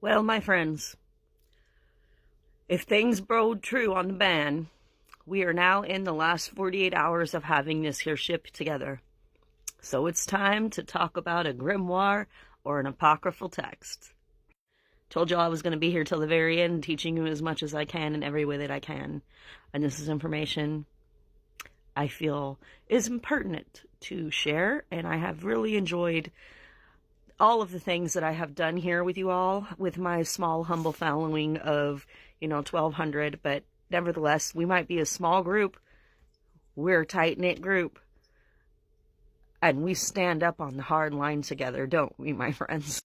Well, my friends, if things bode true on the ban, we are now in the last 48 hours of having this here ship together. So it's time to talk about a grimoire or an apocryphal text. Told y'all I was going to be here till the very end, teaching you as much as I can in every way that I can. And this is information I feel is pertinent to share, and I have really enjoyed all of the things that I have done here with you all, with my small, humble following of, 1,200, but nevertheless, we might be a small group. We're a tight-knit group. And we stand up on the hard line together, don't we, my friends?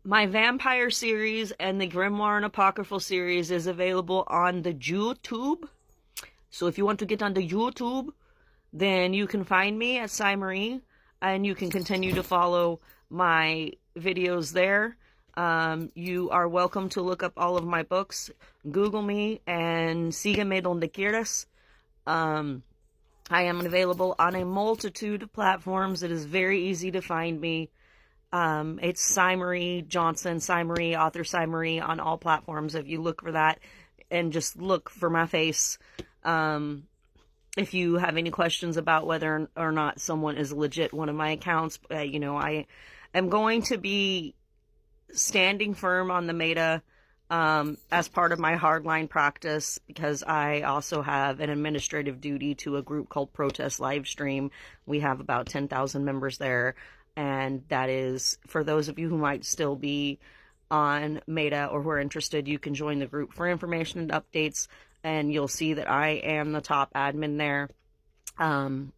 My vampire series and the Grimoire and Apocryphal series is available on the YouTube. So if you want to get on the YouTube, then you can find me at Marie, and you can continue to follow my videos there. You are welcome to look up all of my books. Google me and sígueme donde quieras. I am available on a multitude of platforms. It is very easy to find me. It's Marie Johnson, Marie, author Marie, on all platforms. If you look for that and just look for my face. If you have any questions about whether or not someone is legit one of my accounts, I am going to be standing firm on the meta as part of my hardline practice, because I also have an administrative duty to a group called Protest Livestream. We have about 10,000 members there, and that is, for those of you who might still be on meta or who are interested, you can join the group for information and updates. And you'll see that I am the top admin there.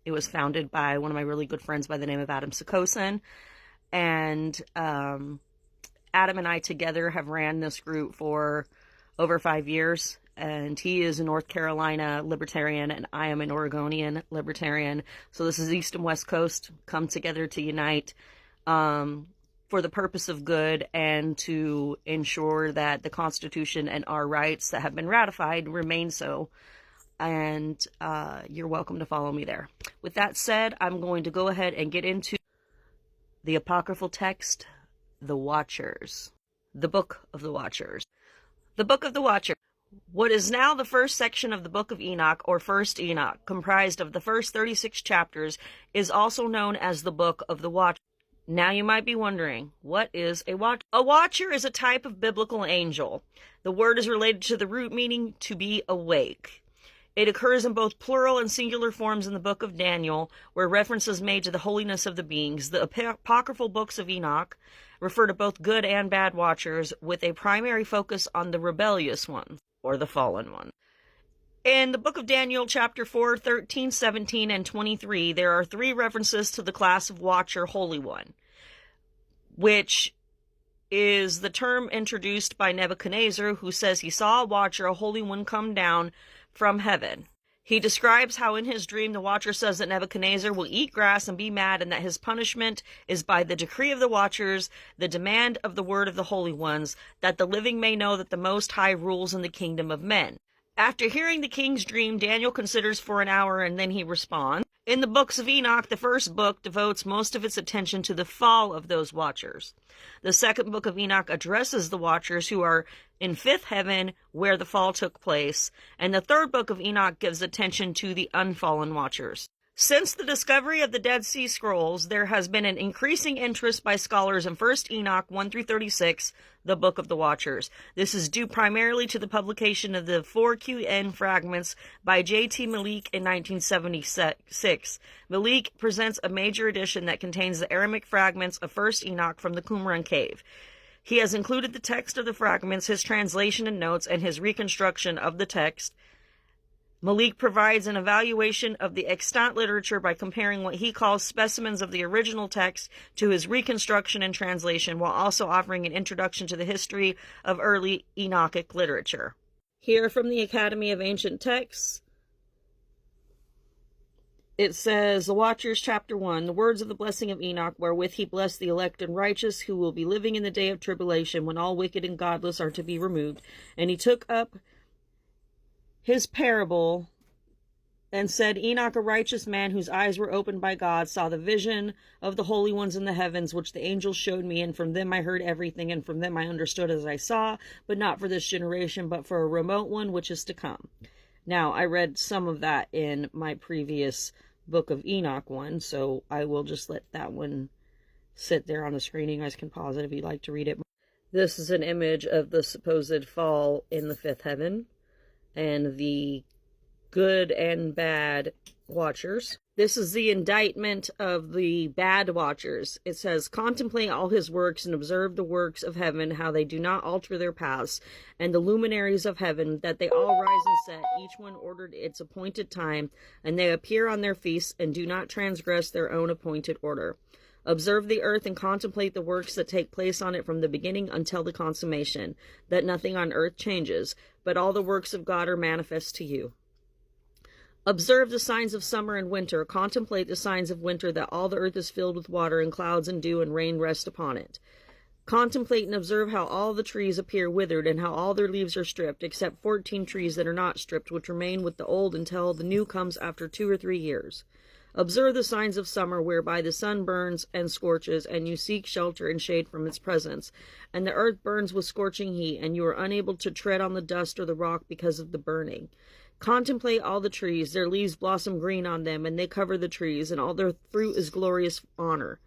It was founded by one of my really good friends by the name of Adam Sikosin. And Adam and I together have ran this group for over 5 years. And he is a North Carolina libertarian, and I am an Oregonian libertarian. So this is East and West Coast come together to unite for the purpose of good and to ensure that the Constitution and our rights that have been ratified remain so. And you're welcome to follow me there. With that said, I'm going to go ahead and get into the apocryphal text, The Watchers. The Book of the Watchers. The Book of the Watchers. What is now the first section of the Book of Enoch, or First Enoch, comprised of the first 36 chapters, is also known as the Book of the Watchers. Now you might be wondering, what is a watcher? A watcher is a type of biblical angel. The word is related to the root meaning to be awake. It occurs in both plural and singular forms in the book of Daniel, where reference is made to the holiness of the beings. The apocryphal books of Enoch refer to both good and bad watchers, with a primary focus on the rebellious ones, or the fallen one. In the book of Daniel, chapter 4, 13, 17, and 23, there are 3 references to the class of watcher, Holy One, which is the term introduced by Nebuchadnezzar, who says he saw a watcher, a Holy One, come down from heaven. He describes how in his dream the watcher says that Nebuchadnezzar will eat grass and be mad, and that his punishment is by the decree of the watchers, the demand of the word of the holy ones, that the living may know that the Most High rules in the kingdom of men. After hearing the king's dream, Daniel considers for an hour, and then he responds. In the books of Enoch, the first book devotes most of its attention to the fall of those watchers. The second book of Enoch addresses the watchers who are in 5th heaven, where the fall took place, and the third book of Enoch gives attention to the unfallen watchers. Since the discovery of the Dead Sea Scrolls, there has been an increasing interest by scholars in 1 Enoch 1 through 36, the Book of the Watchers. This is due primarily to the publication of the 4QN fragments by J.T. Malik in 1976. Malik presents a major edition that contains the Aramaic fragments of 1 Enoch from the Qumran cave. He has included the text of the fragments, his translation and notes, and his reconstruction of the text. Malik provides an evaluation of the extant literature by comparing what he calls specimens of the original text to his reconstruction and translation, while also offering an introduction to the history of early Enochic literature. Here from the Academy of Ancient Texts, it says, The Watchers, Chapter 1, the words of the blessing of Enoch, wherewith he blessed the elect and righteous, who will be living in the day of tribulation, when all wicked and godless are to be removed. And he took up his parable And said, Enoch, a righteous man whose eyes were opened by God, saw the vision of the holy ones in the heavens, which the angels showed me, and from them I heard everything, and from them I understood as I saw, but not for this generation, but for a remote one which is to come. Now, I read some of that in my previous Book of Enoch one, so I will just let that one sit there on the screen. You guys can pause it if you'd like to read it. This is an image of the supposed fall in the fifth heaven, and the good and bad watchers. This is the indictment of the bad watchers. It says, contemplate all his works and observe the works of heaven, how they do not alter their paths, and the luminaries of heaven, that they all rise and set, each one ordered its appointed time, and they appear on their feasts and do not transgress their own appointed order. Observe the earth and contemplate the works that take place on it from the beginning until the consummation, that nothing on earth changes, but all the works of God are manifest to you. Observe the signs of summer and winter. Contemplate the signs of winter, that all the earth is filled with water, and clouds and dew and rain rest upon it. Contemplate and observe how all the trees appear withered, and how all their leaves are stripped, except 14 trees that are not stripped, which remain with the old until the new comes after 2 or 3 years. Observe the signs of summer, whereby the sun burns and scorches, and you seek shelter and shade from its presence. And the earth burns with scorching heat, and you are unable to tread on the dust or the rock because of the burning. Contemplate all the trees, their leaves blossom green on them, and they cover the trees, and all their fruit is glorious honor.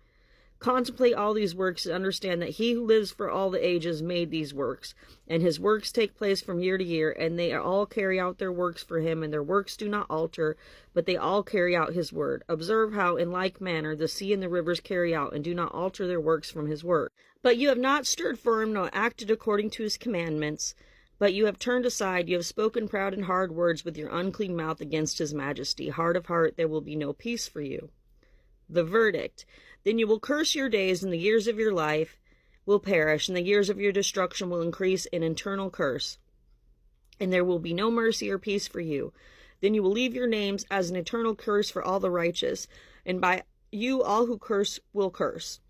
Contemplate all these works and understand that he who lives for all the ages made these works, and his works take place from year to year, and they all carry out their works for him, and their works do not alter, but they all carry out his word. Observe how in like manner the sea and the rivers carry out, and do not alter their works from his word. But you have not stood firm, nor acted according to his commandments, but you have turned aside, you have spoken proud and hard words with your unclean mouth against his majesty. Heart of heart, there will be no peace for you. The verdict. Then you will curse your days, and the years of your life will perish, and the years of your destruction will increase in eternal curse. And there will be no mercy or peace for you. Then you will leave your names as an eternal curse for all the righteous, and by you all who curse will curse.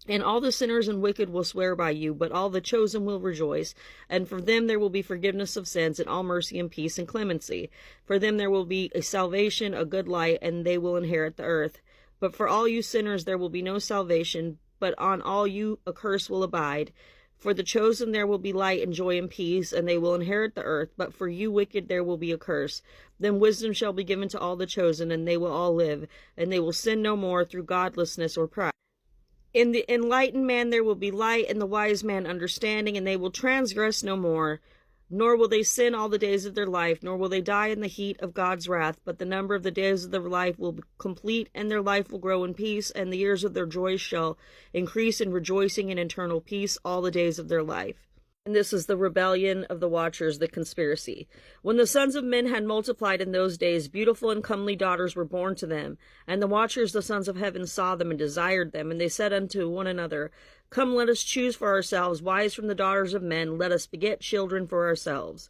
And all the sinners and wicked will swear by you, but all the chosen will rejoice. And for them there will be forgiveness of sins, and all mercy and peace and clemency. For them there will be a salvation, a good light, and they will inherit the earth. But for all you sinners there will be no salvation, but on all you a curse will abide. For the chosen there will be light and joy and peace, and they will inherit the earth. But for you wicked there will be a curse. Then wisdom shall be given to all the chosen, and they will all live, and they will sin no more through godlessness or pride. In the enlightened man there will be light, and the wise man understanding, and they will transgress no more, nor will they sin all the days of their life, nor will they die in the heat of God's wrath. But the number of the days of their life will be complete, and their life will grow in peace, and the years of their joy shall increase in rejoicing and eternal peace all the days of their life. And this is the rebellion of the watchers, the conspiracy. When the sons of men had multiplied in those days, beautiful and comely daughters were born to them. And the watchers, the sons of heaven, saw them and desired them. And they said unto one another, Come, let us choose for ourselves wives from the daughters of men. Let us beget children for ourselves.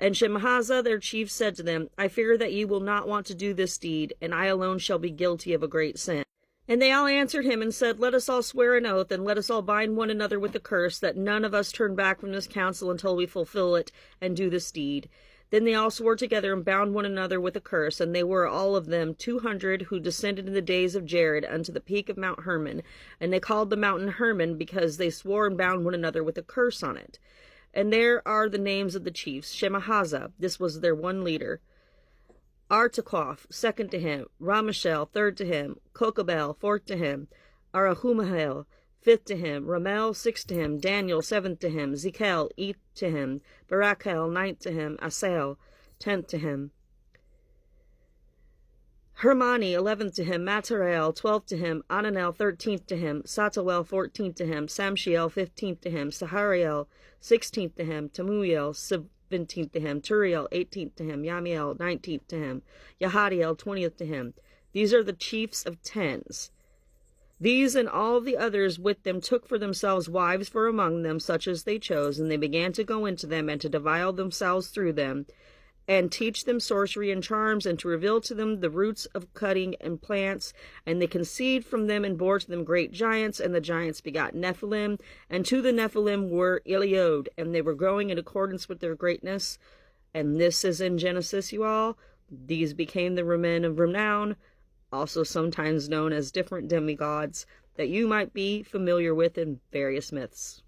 And Shemhaza, their chief, said to them, I fear that ye will not want to do this deed, and I alone shall be guilty of a great sin. And they all answered him and said, Let us all swear an oath, and let us all bind one another with a curse, that none of us turn back from this counsel until we fulfill it and do this deed. Then they all swore together and bound one another with a curse, and they were all of them 200 who descended in the days of Jared unto the peak of Mount Hermon. And they called the mountain Hermon, because they swore and bound one another with a curse on it. And there are the names of the chiefs. Shemhaza, this was their one leader. Artakoff, second to him. Ramashel, third to him. Kokabel, fourth to him. Arahumahel, fifth to him. Ramel, sixth to him. Daniel, seventh to him. Zekel, eighth to him. Barakel, ninth to him. Asael, 10th to him. Hermani, 11th to him. Matarael, 12th to him. Ananel, 13th to him. Satawel, 14th to him. Samshiel, 15th to him. Sahariel, 16th to him. Tamuel, 17th to him. Turiel, 18th to him. Yamiel, 19th to him. Yahadiel, 20th to him. These are the chiefs of tens. These and all the others with them took for themselves wives for among them, such as they chose, and they began to go into them, and to defile themselves through them, and teach them sorcery and charms, and to reveal to them the roots of cutting and plants. And they conceived from them and bore to them great giants, and the giants begot Nephilim, and to the Nephilim were Eliod, and they were growing in accordance with their greatness. And this is in Genesis, you all. These became the men of renown, also sometimes known as different demigods, that you might be familiar with in various myths.